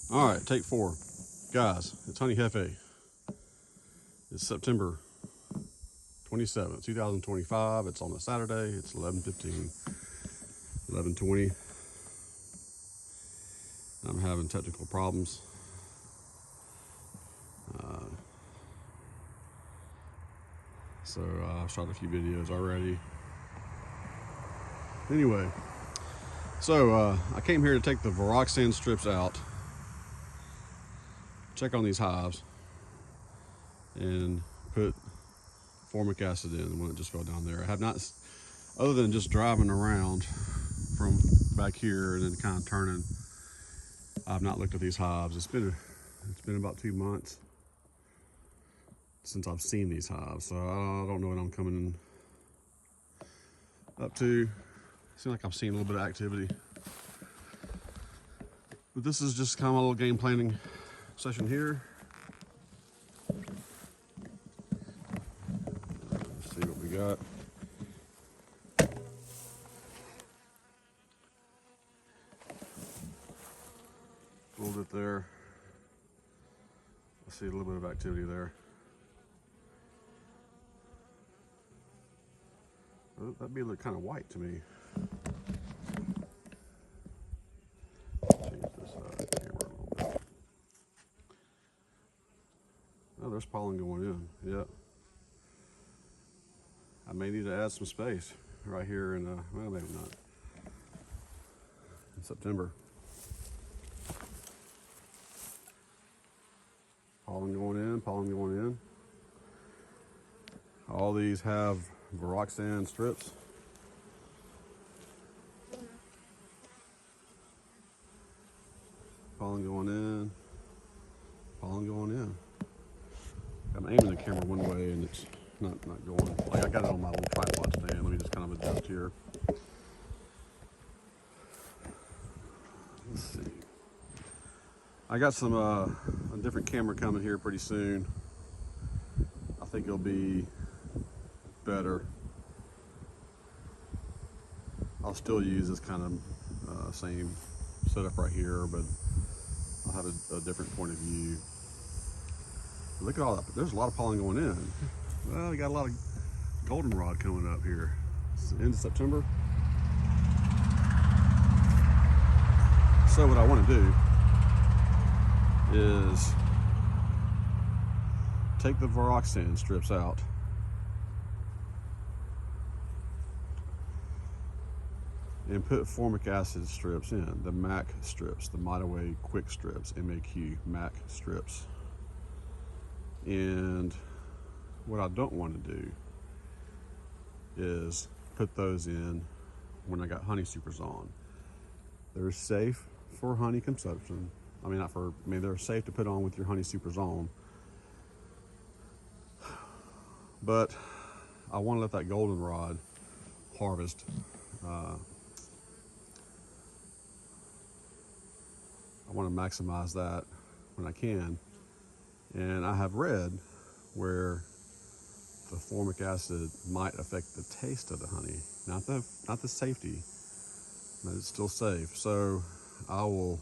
All right, take 4. Guys, it's Honey Jefe. It's September 27th, 2025. It's on a Saturday. It's 11:15, 11:20. I'm having technical problems. So I've shot a few videos already. Anyway, so I came here to take the VarroxSan strips out, check on these hives, and put Formic Acid in the one that just fell down there. I have not, other than just driving around from back here and then kind of turning, I've not looked at these hives. It's been about 2 months since I've seen these hives, so I don't know what I'm coming up to. Seems like I'm seeing a little bit of activity, but this is just kind of a little game planning session here. Let's see what we got. A little bit there. I see a little bit of activity there. That'd be look kind of white to me. Change this camera a little bit. Oh, there's pollen going in. Yeah. I may need to add some space right here in, well, maybe not. In September. Pollen going in, pollen going in. All these have VarroxSan strips. Pollen going in, pollen going in. I'm aiming the camera one way and it's not going. Like I got it on my little tripod stand. Let me just kind of adjust here. Let's see. I got some a different camera coming here pretty soon. I think it'll be better. I'll still use this kind of same setup right here, but I'll have a different point of view. Look at all that. There's a lot of pollen going in. Well, we got a lot of goldenrod coming up here. It's the end of September. So what I want to do is take the VarroxSan strips out, and put Formic Acid strips in, the MAQ Strips, the Mite Away Quick Strips, MAQ Strips. And what I don't want to do is put those in when I got honey supers on. They're safe for honey consumption. I mean, they're safe to put on with your honey supers on. But I want to let that goldenrod harvest. I want to maximize that when I can. And I have read where the Formic Acid might affect the taste of the honey, not the safety, but it's still safe. So I will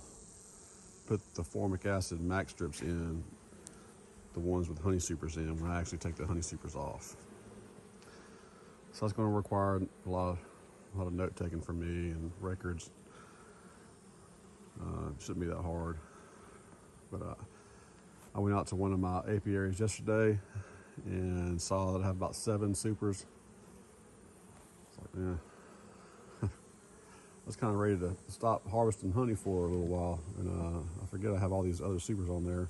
put the Formic Acid MAQ Strips in, the ones with honey supers in, when I actually take the honey supers off. So that's going to require a lot of note taking from me and records. It shouldn't be that hard, but I went out to one of my apiaries yesterday and saw that I have about 7 supers. It's like, yeah. I was kind of ready to stop harvesting honey for a little while, and I forget I have all these other supers on there.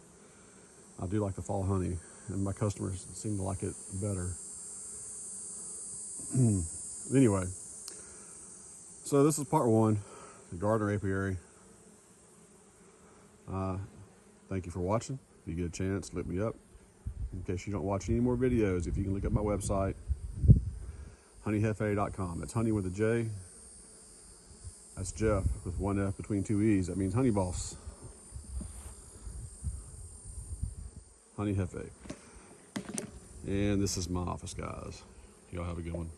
I do like the fall honey, and my customers seem to like it better. Anyway, so this is part 1, the Gardner Apiary. Thank you for watching. If you get a chance, look me up. In case you don't watch any more videos, if you can look up my website, honeyjefe.com. It's honey with a J. That's Jeff with 1 F between 2 E's. That means honey boss. Honey Jefe. And this is my office, guys. Y'all have a good one.